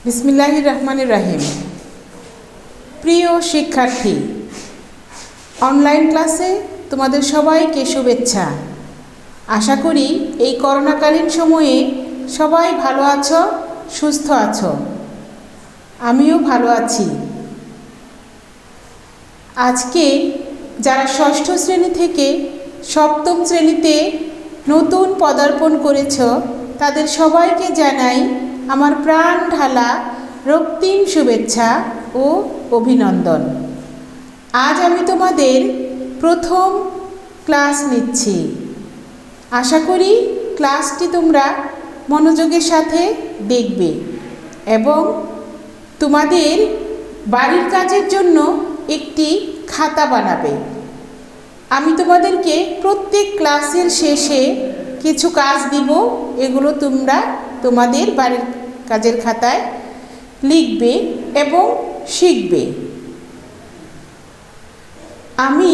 বিসমিল্লাহির রহমানির রহিম। প্রিয় শিক্ষার্থী, অনলাইন ক্লাসে তোমাদের সবাইকে শুভেচ্ছা। আশা করি এই করোনাকালীন সময়ে সবাই ভালো আছো, সুস্থ আছো। আমিও ভালো আছি। আজকে যারা ষষ্ঠ শ্রেণী থেকে সপ্তম শ্রেণীতে নতুন পদার্পণ করেছ, তাদের সবাইকে জানাই আমার প্রাণ ঢালা রক্তিম শুভেচ্ছা ও অভিনন্দন। আজ আমি তোমাদের প্রথম ক্লাস নিচ্ছি। আশা করি ক্লাসটি তোমরা মনোযোগের সাথে দেখবে এবং তোমাদের বাড়ির কাজের জন্য একটি খাতা বানাবে। আমি তোমাদেরকে প্রত্যেক ক্লাসের শেষে কিছু কাজ দিব, এগুলো তোমরা তোমাদের বাড়ির কাজের খাতায় লিখবে এবং শিখবে। আমি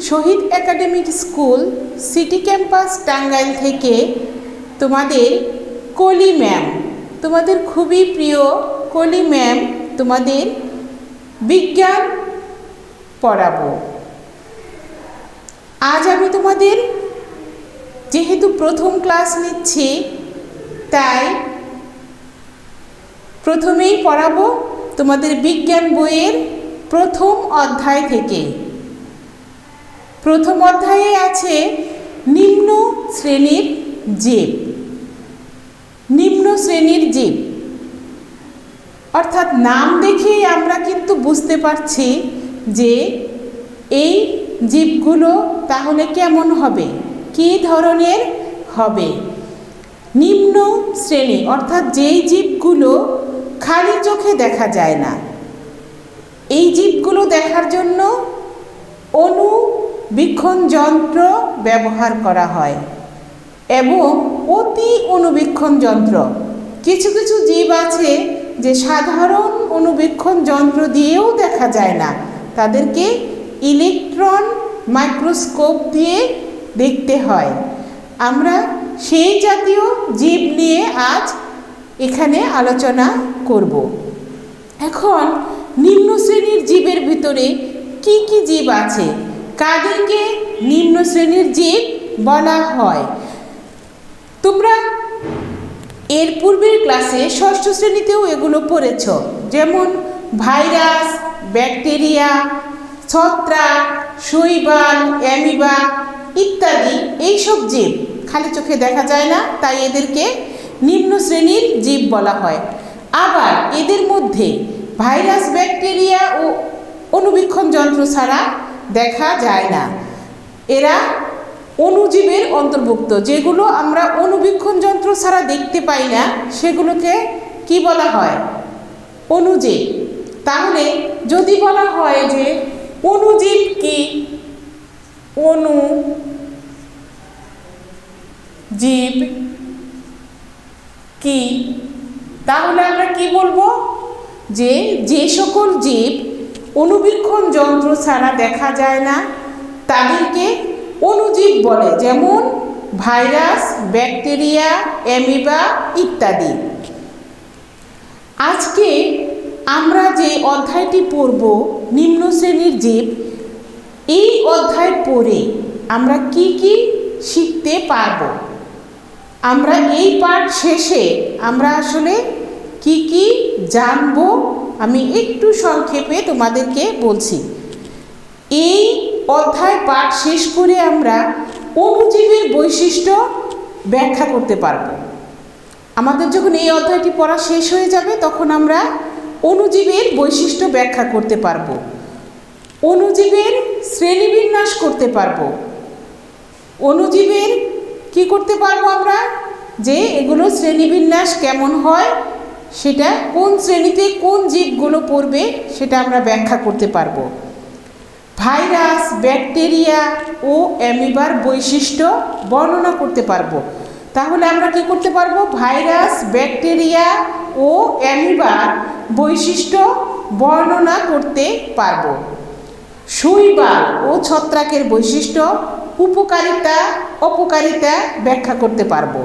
Shahid academic school, city campus, Tangail থেকে তোমাদের কলি ম্যাম, তোমাদের খুবই প্রিয় কলি ম্যাম তোমাদের বিজ্ঞান পড়াবো। আজ আমি তোমাদের যেহেতু প্রথম ক্লাস নিচ্ছি, তাই প্রথমেই পড়াবো তোমাদের বিজ্ঞান বইয়ের প্রথম অধ্যায় থেকে। প্রথম অধ্যায়ে আছে নিম্ন শ্রেণীর জীব। নিম্ন শ্রেণীর জীব অর্থাৎ নাম দেখেই আমরা কিন্তু বুঝতে পারছি যে এই জীবগুলো তাহলে কেমন হবে, কী ধরনের হবে। নিম্ন শ্রেণী অর্থাৎ যেই জীবগুলো খালি চোখে দেখা যায় না। এই জীবগুলো দেখার জন্য অণুবীক্ষণ যন্ত্র ব্যবহার করা হয় এবং অতি অণুবীক্ষণ যন্ত্র। কিছু কিছু জীব আছে যে সাধারণ অণুবীক্ষণ যন্ত্র দিয়েও দেখা যায় না, তাদেরকে ইলেকট্রন মাইক্রোস্কোপ দিয়ে দেখতে হয়। আমরা সেই জাতীয় জীব নিয়ে আজ এখানে আলোচনা করব। এখন নিম্ন শ্রেণীর জীবের ভিতরে কি কি জীব আছে, কাদেরকে নিম্ন শ্রেণীর জীব বলা হয়? তোমরা এর পূর্বের ক্লাসে ষষ্ঠ শ্রেণীতেও এগুলো পড়েছ, যেমন ভাইরাস, ব্যাকটেরিয়া, ছত্রাক, শৈবাল, অ্যামিবা ইত্যাদি। এইসব জীব খালি চোখে দেখা যায় না, তাই এদেরকে নিম্ন শ্রেণীর জীব বলা হয়। আবার এদের মধ্যে ভাইরাস, ব্যাকটেরিয়া ও অণুবীক্ষণ যন্ত্র ছাড়া দেখা যায় না। এরা অণুজীবের অন্তর্ভুক্ত। যেগুলো আমরা অণুবীক্ষণ যন্ত্র ছাড়া দেখতে পাই না, সেগুলোকে কি বলা হয়? অণুজীব। তাহলে যদি বলা হয় যে অণুজীব কি, অণুজীব কি, তাহলে আমরা কি বলবো? যে যে সকল জীব অণুবীক্ষণ যন্ত্র ছাড়া দেখা যায় না তাদেরকে অণুজীব বলে, যেমন ভাইরাস, ব্যাকটেরিয়া, অ্যামিবা ইত্যাদি। আজকে আমরা যে অধ্যায়টি পড়ব নিম্ন শ্রেণীর জীব, এই অধ্যায় পড়ে আমরা কি কি শিখতে পারব, আমরা এই পাঠ শেষে আমরা আসলে কি কি জানব, আমি একটু সংক্ষেপে তোমাদেরকে বলছি। এই অধ্যায় পাঠ শেষ করে আমরা অণুজীবের বৈশিষ্ট্য ব্যাখ্যা করতে পারব। আমাদের যখন এই অধ্যায়টি পড়া শেষ হয়ে যাবে, তখন আমরা অণুজীবের বৈশিষ্ট্য ব্যাখ্যা করতে পারব, অণুজীবের শ্রেণীবিন্যাস করতে পারব। অণুজীবের কি করতে পারবো আমরা? যে এগুলো শ্রেণীবিন্যাস কেমন হয়, সেটা কোন শ্রেণীতে কোন জীবগুলো পড়বে সেটা আমরা ব্যাখ্যা করতে পারবো। ভাইরাস, ব্যাকটেরিয়া ও অ্যামিবার বৈশিষ্ট্য বর্ণনা করতে পারবো। তাহলে আমরা কি করতে পারবো? ভাইরাস, ব্যাকটেরিয়া ও অ্যামিবার বৈশিষ্ট্য বর্ণনা করতে পারবো। শৈবাল ও ছত্রাকের বৈশিষ্ট্য, উপকারিতা অপকারিতা ব্যাখ্যা করতে পারবো।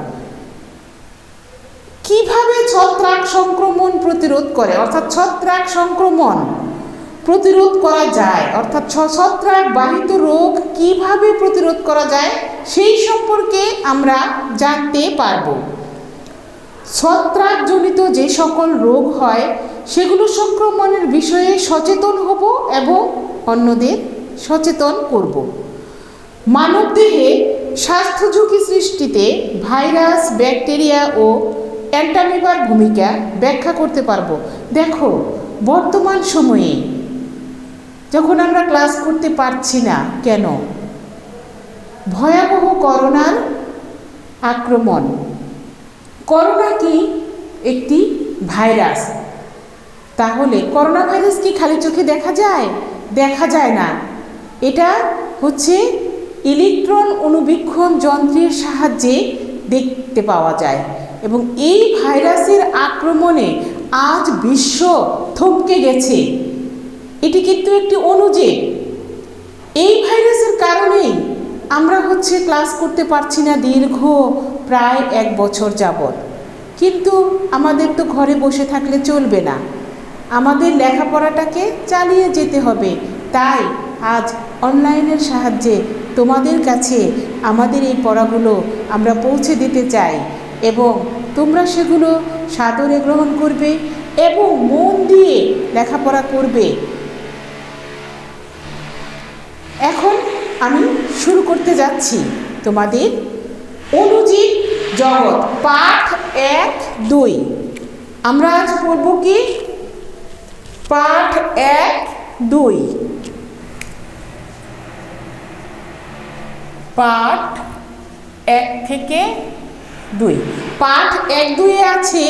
কিভাবে ছত্রাক সংক্রমণ প্রতিরোধ করে, অর্থাৎ ছত্রাক সংক্রমণ প্রতিরোধ করা যায়, অর্থাৎ ছত্রাক বাহিত রোগ কিভাবে প্রতিরোধ করা যায় সেই সম্পর্কে আমরা জানতে পারব। ছত্রাকজনিত যে সকল রোগ হয় সেগুলো সংক্রমণের বিষয়ে সচেতন হব এবং অন্যদের সচেতন করব। মানবদেহে স্বাস্থ্য ঝুঁকি সৃষ্টিতে ভাইরাস, ব্যাকটেরিয়া ও অ্যান্টামিবার ভূমিকা ব্যাখ্যা করতে পারবো। দেখো, বর্তমান সময়ে যখন আমরা ক্লাস করতে পারছি না কেন, ভয়াবহ করোনার আক্রমণ। করোনা কি একটি ভাইরাস, তাহলে করোনা ভাইরাস কি খালি চোখে দেখা যায়? দেখা যায় না। এটা হচ্ছে ইলেকট্রন অণুবীক্ষণ যন্ত্রের সাহায্যে দেখতে পাওয়া যায় এবং এই ভাইরাসের আক্রমণে আজ বিশ্ব থমকে গেছে। এটি কিন্তু একটি অণুজীব। এই ভাইরাসের কারণেই আমরা ক্লাস করতে পারছি না দীর্ঘ প্রায় 1 বছর যাবৎ। কিন্তু আমাদের তো ঘরে বসে থাকলে চলবে না, আমাদের লেখাপড়াটাকে চালিয়ে যেতে হবে। তাই আজ অনলাইনের সাহায্যে তোমাদের কাছে আমাদের এই পড়াগুলো আমরা পৌঁছে দিতে চাই এবং তোমরা সেগুলো সাদরে গ্রহণ করবে এবং মন দিয়ে লেখাপড়া করবে। এখন আমি শুরু করতে যাচ্ছি তোমাদের অণুজীব জগৎ পাঠ 1-2। আমরা আজ পড়ব কি? পাঠ 1-2। পাঠ 1 থেকে 2। পাঠ 1-2 আছে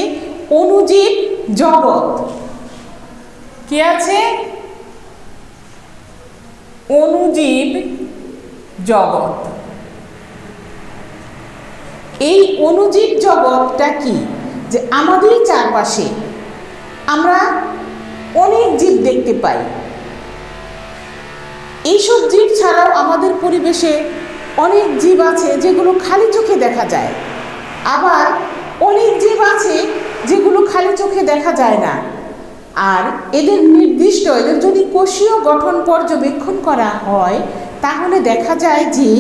অণুজীব জগৎ। কি আছে? অণুজীব জগৎ। এই অণুজীব জগৎটা কি? যে আমাদের চারপাশে আমরা অনেক জীব দেখতে পাই। এইসব জীব ছাড়াও আমাদের পরিবেশে অনেক জীব আছে যেগুলো খালি চোখে দেখা যায়, আবার অনেক জীব আছে যেগুলো খালি চোখে দেখা যায় না। আর এদের যদি কোষীয় গঠন পর্যবেক্ষণ করা হয় তাহলে দেখা যায় যে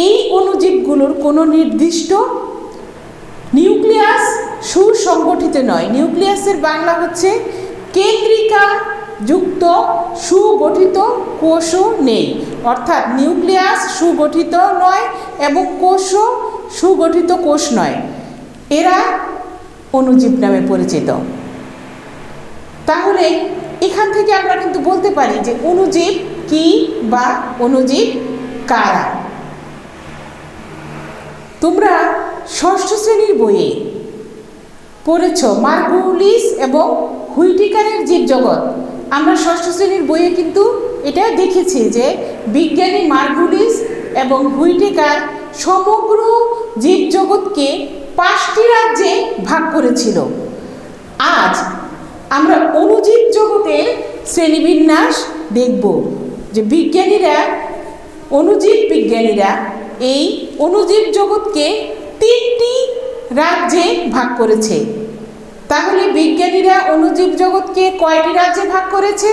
এই অণুজীবগুলোর কোনো নির্দিষ্ট নিউক্লিয়াস সুসংগঠিত নয়। নিউক্লিয়াসের বাংলা হচ্ছে কেন্দ্রিকা যুক্ত সুগঠিত কোষও নেই, অর্থাৎ নিউক্লিয়াস সুগঠিত নয় এবং কোষও সুগঠিত কোষ নয়। এরা অণুজীব নামে পরিচিত। তাহলে এখান থেকে আমরা কিন্তু বলতে পারি যে অণুজীব কি বা অণুজীব কারা। তোমরা 6ষ্ঠ শ্রেণীর বইয়ে পড়েছ মার্গুলিস এবং হুইটেকারের জীবজগৎ। আমরা 6ষ্ঠ শ্রেণীর বইয়ে কিন্তু এটা দেখেছি যে বিজ্ঞানী মার্গুলিস এবং হুইটেকার সমগ্র জীবজগৎকে 5টি রাজ্যে ভাগ করেছিল। আজ আমরা অণুজীব জগতের শ্রেণীবিন্যাস দেখব যে অণুজীব বিজ্ঞানীরা এই অণুজীব জগৎকে 3টি রাজ্যে ভাগ করেছে। তাহলে বিজ্ঞানীরা অণুজীব জগৎকে কয়টি রাজ্যে ভাগ করেছে?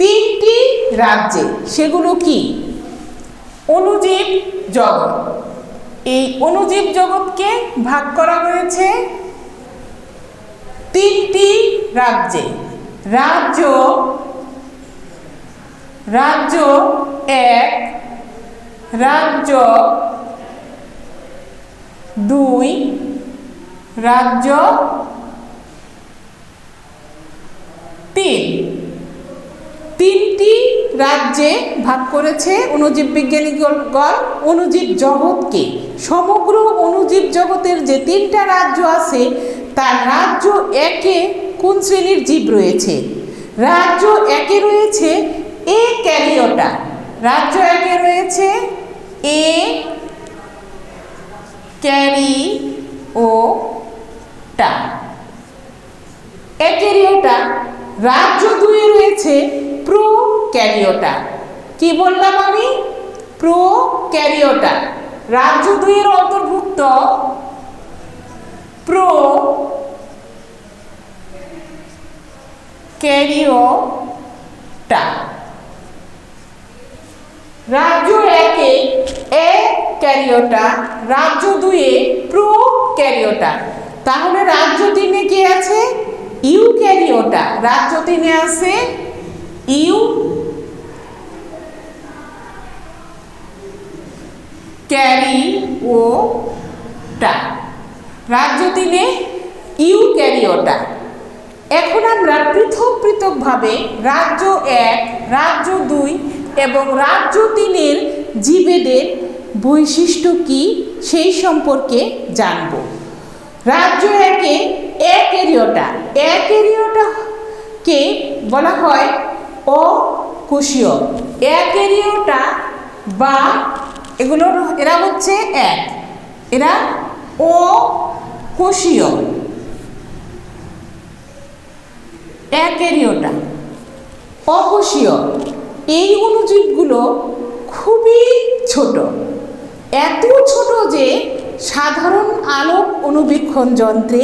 3টি রাজ্যে। সেগুলো কি? অণুজীব জগৎ। এই অণুজীব জগৎকে ভাগ করা হয়েছে 3টি রাজ্যে। রাজ্য 1, রাজ্য 2, রাজ্য 3। 3টি রাজ্যে ভাগ করেছে অণুজীব বিজ্ঞানীগণ অণুজীব জগৎকে। সমগ্র অণুজীব জগতের যে 3টা রাজ্য আছে তার রাজ্য 1-এ কোন শ্রেণীর জীব রয়েছে? রাজ্য 1-এ রয়েছে এ ক্যারিওটা। রাজ্য 1-এ রয়েছে এ ক্যারিওটা। ক্যারিওটা। রাজ্য 2-এ রয়েছে প্রোক্যারিওটা। কি বললাম আমি? প্রোক্যারিওটা। রাজ্য 2-এর অন্তর্ভুক্ত প্রোক্যারিওটা। রাজ্য 1-এ অ্যাক্যারিওটা, রাজ্য 2-এ প্রোক্যারিওটা। তাহলে রাজ্য 3-এ কি আছে? ইউক্যারিওটা। রাজ্য 3-এ আছে ইউক্যারিওটা। রাজ্য 3-এ ইউক্যারিওটা। এখন আমরা পৃথক পৃথকভাবে রাজ্য 1, রাজ্য 2 এবং রাজ্য 3-এর জীবেদের বৈশিষ্ট্য কি সেই সম্পর্কে জানব। রাজ্য 1-এ অ্যাক্যারিওটা। অ্যাক্যারিওটাকে বলা হয় অকোষীয়। অ্যাক্যারিওটা বা এরা হচ্ছে এরা অকোষীয়। অ্যাক্যারিওটা অকোষীয়। এই অণুজীবগুলো খুবই ছোট, এত ছোট যে সাধারণ আলোক অণুবীক্ষণ যন্ত্রে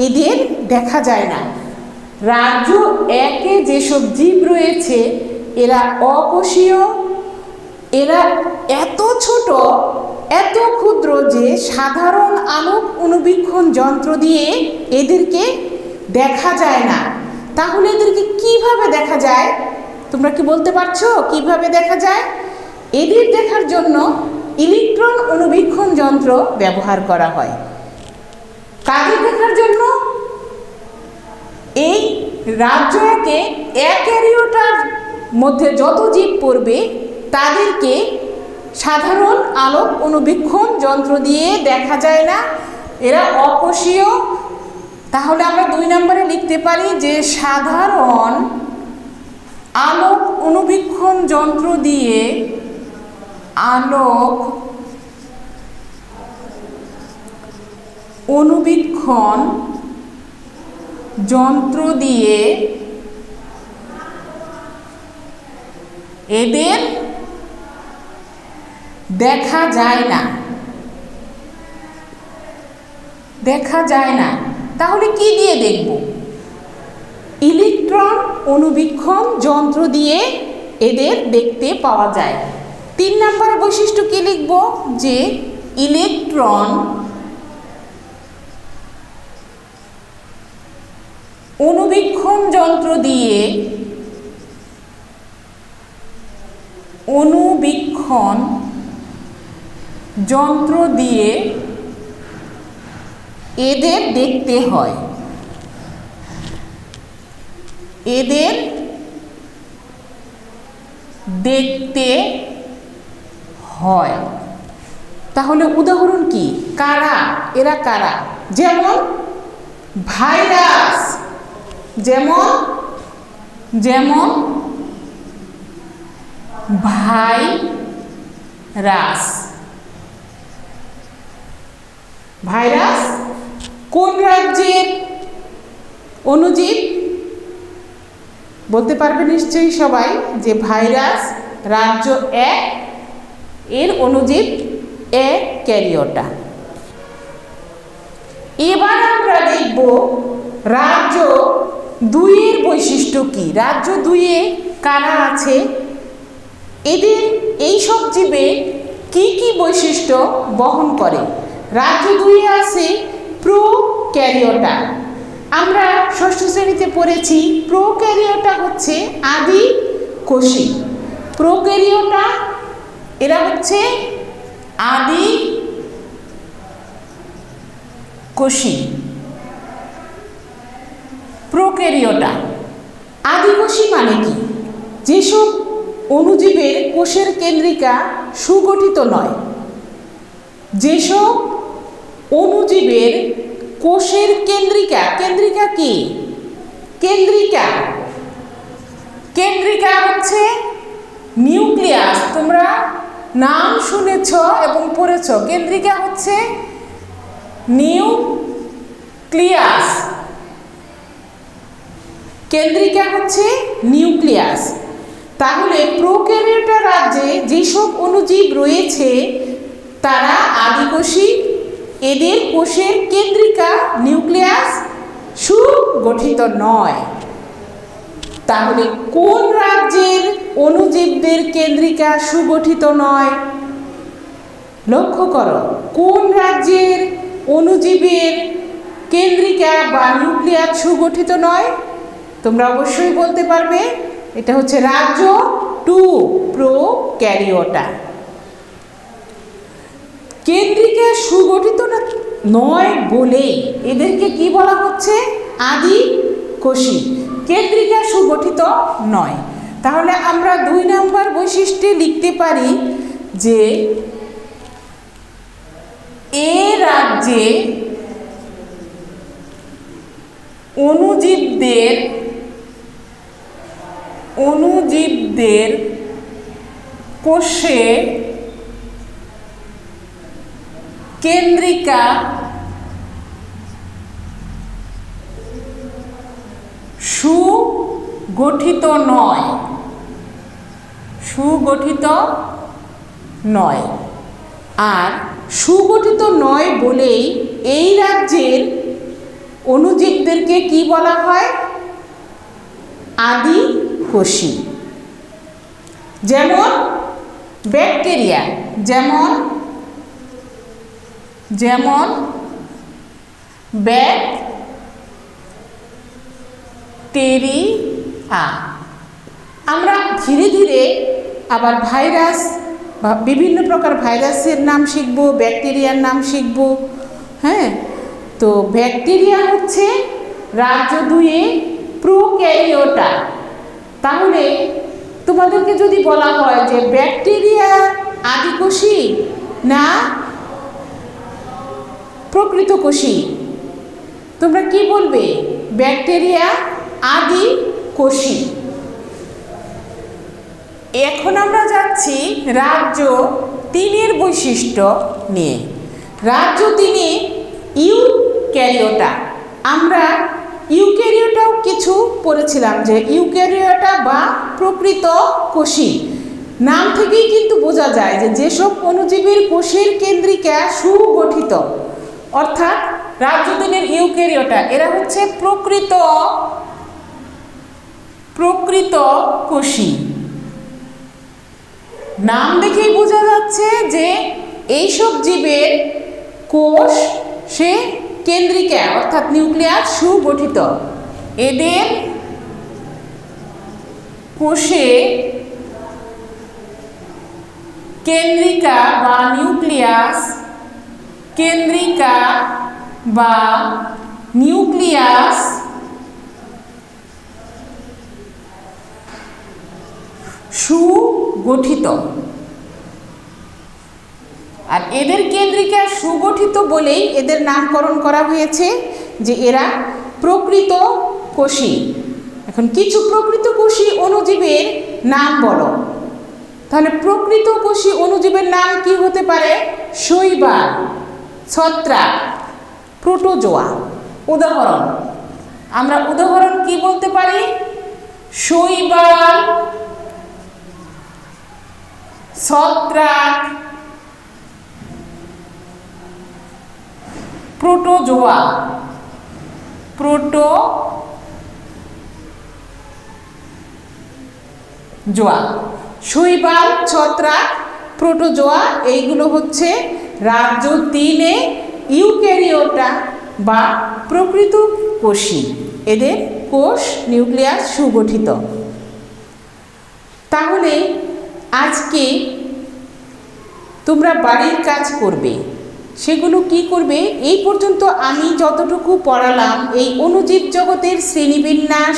এদের দেখা যায় না। রাজ্য 1-এ যেসব জীব রয়েছে এরা অকোষীয়। এরা এত ছোট, এত ক্ষুদ্র যে সাধারণ আলোক অণুবীক্ষণ যন্ত্র দিয়ে এদেরকে দেখা যায় না। তাহলে এদেরকে কিভাবে দেখা যায়? তোমরা কি বলতে পারছো কিভাবে দেখা যায়? এদের দেখার জন্য ইলেকট্রন অণুবীক্ষণ যন্ত্র ব্যবহার করা হয়। কাদের দেখার জন্য? এই রাজ্য 1-এ অ্যাক্যারিওটার মধ্যে যত জীব পড়বে তাদেরকে সাধারণ আলোক অণুবীক্ষণ যন্ত্র দিয়ে দেখা যায় না, এরা অকোষীয়। তাহলে আমরা 2 নম্বরে লিখতে পারি যে সাধারণ আলোক অণুবীক্ষণ যন্ত্র দিয়ে আলোক অণুবীক্ষণ যন্ত্র দিয়ে এদের দেখা যায় না। দেখা যায় না। তাহলে কি দিয়ে দেখব? ইলেকট্রন অণুবীক্ষণ যন্ত্র দিয়ে এদের দেখতে পাওয়া যায়। 3 নম্বর বৈশিষ্ট্য কি লিখব? যে ইলেকট্রন অণুবীক্ষণ যন্ত্র দিয়ে এদের দেখতে হয়। এদের দেখতে হয়। তাহলে উদাহরণ কি? কারা? এরা কারা? যেমন ভাইরাস, যেমন ভাইরাস। ভাইরাস কোন রাজ্যের অণুজীব? বলতে পারবে নিশ্চয়ই সবাই যে ভাইরাস রাজ্য 1 এর অণুজীব অ্যাক্যারিওটা। এবার আমরা দেখব রাজ্য 2 এর বৈশিষ্ট্য কি। রাজ্য 2 এ কারা আছে, এদের এই সব জীবে কি কি বৈশিষ্ট্য বহন করে। রাজ্য 2 এ আছে প্রোক্যারিওটা। আমরা ষষ্ঠ শ্রেণীতে পড়েছি প্রোক্যারিওটা হচ্ছে আদি কোষী। প্রোক্যারিওটা এরা হচ্ছে আদি কোষী। প্রোক্যারিওটা আদিকোষী মানে কি? যেসব অণুজীবের কোষের কেন্দ্রিকা সুগঠিত নয়, যেসব অণুজীবের কোষের কেন্দ্রিকা কি? কেন্দ্রিকা হচ্ছে নিউক্লিয়াস। তোমরা নাম শুনেছ এবং পড়েছ। কেন্দ্রিকা হচ্ছে নিউক্লিয়াস। তাহলে প্রোক্যারিওটা রাজ্যে যেসব অণুজীব রয়েছে তারা আদিকোষী এদের কোষের কেন্দ্রিকা নিউক্লিয়াস সুগঠিত নয়। তাহলে কোন রাজ্যের অণুজীবদের কেন্দ্রিকা সুগঠিত নয়? লক্ষ্য করো, কোন রাজ্যের অণুজীবের কেন্দ্রিকা বা নিউক্লিয়াস সুগঠিত নয়? তোমরা অবশ্যই বলতে পারবে, এটা হচ্ছে রাজ্য 2, প্রোক্যারিওটা। কেন্দ্রিকা সুগঠিত নয় বলেই এদেরকে কি বলা হচ্ছে? আদি কোষী। কেন্দ্রিকা সুগঠিত নয়। তাহলে আমরা 2 নম্বর বৈশিষ্ট্যে লিখতে পারি যে এ রাজ্যে অণুজীবদের কোষে কেন্দ্রিকা সুগঠিত নয়। আর সুগঠিত নয় বলেই এই রাজ্যের অণুজীবদেরকে কি বলা হয়? আদি কোষী। যেমন ব্যাকটেরিয়া, যেমন ব্যাকটেরিয়া। আমরা ধীরে ধীরে আবার ভাইরাস বা বিভিন্ন প্রকার ভাইরাসের নাম শিখব, ব্যাকটেরিয়ার নাম শিখব। হ্যাঁ, তো ব্যাকটেরিয়া হচ্ছে রাজ্য 2 প্রোক্যারিওটা। তাহলে তোমাদেরকে যদি বলা হয় যে ব্যাকটেরিয়া আদিকোষী না প্রকৃত কোষী, তোমরা কি বলবে? ব্যাকটেরিয়া আদি কোষী। এখন আমরা যাচ্ছি রাজ্য 3 বৈশিষ্ট্য নিয়ে। রাজ্য 3 ইউক্যারিওটা। আমরা ইউক্যারিওটাও কিছু পড়েছিলাম যে ইউক্যারিওটা বা প্রকৃত কোষী। নাম থেকেই কিন্তু বোঝা যায় যে যেসব অণুজীবের কোষের কেন্দ্রিকা সুগঠিত, অর্থাৎ রাজ্য 3 ইউক্যারিওটা এরা হচ্ছে প্রকৃত কোষী। নাম দেখেই বোঝা যাচ্ছে যে এইসব জীবের কোষ সে কেন্দ্রিকা অর্থাৎ নিউক্লিয়াস সুগঠিত। এদের কোষে কেন্দ্রিকা বা নিউক্লিয়াস সুগঠিত। আর এদের কেন্দ্রিকা সুগঠিত বলেই এদের নামকরণ করা হয়েছে যে এরা প্রকৃত কোষী। এখন কিছু প্রকৃত কোষী অণুজীবের নাম বলো। তাহলে প্রকৃত কোষী অণুজীবের নাম কি হতে পারে? শৈবাল, ছত্রাক, প্রোটোজোয়া। আমরা উদাহরণ কি বলতে পারি? শৈবাল, ছত্রাক, প্রোটোজোয়া। শৈবাল, ছত্রাক, প্রোটোজোয়া এইগুলো হচ্ছে রাজ্য 3 ইউক্যারিওটা বা প্রকৃত কোষী। এদের কোষ নিউক্লিয়াস সুগঠিত। তাহলে আজকে তোমরা বাড়ির কাজ করবে, সেগুলো কি করবে? এই পর্যন্ত আমি যতটুকু পড়ালাম এই অণুজীব জগতের শ্রেণীবিন্যাস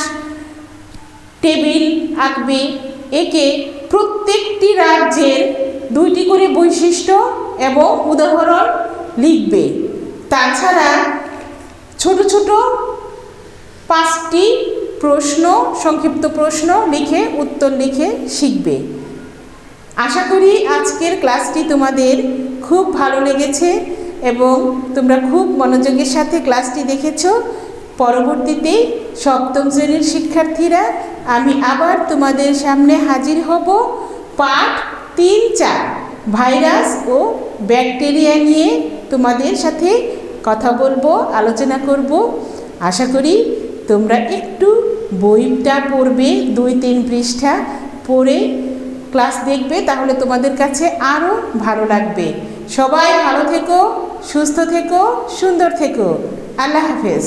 টেবিল আঁকবে, একে প্রত্যেকটি রাজ্যের 2টি করে বৈশিষ্ট্য এবং উদাহরণ লিখবে। তাছাড়া ছোট ছোট 5টি প্রশ্ন, সংক্ষিপ্ত প্রশ্ন লিখে উত্তর লিখে শিখবে। আশা করি আজকের ক্লাসটি তোমাদের খুব ভালো লেগেছে এবং তোমরা খুব মনোযোগের সাথে ক্লাসটি দেখেছো। পরবর্তীতে 7ম শ্রেণীর শিক্ষার্থীরা আমি আবার তোমাদের সামনে হাজির হব পাঠ 3-4 ভাইরাস ও ব্যাকটেরিয়া নিয়ে। তোমাদের সাথে কথা বলবো, আলোচনা করব। আশা করি তোমরা একটু বইটা পড়বে, 2-3 পৃষ্ঠা পড়ে ক্লাস দেখবে, তাহলে তোমাদের কাছে আরও ভালো লাগবে। সবাই ভালো থেকো, সুস্থ থেকো, সুন্দর থেকো। আল্লাহ হাফেজ।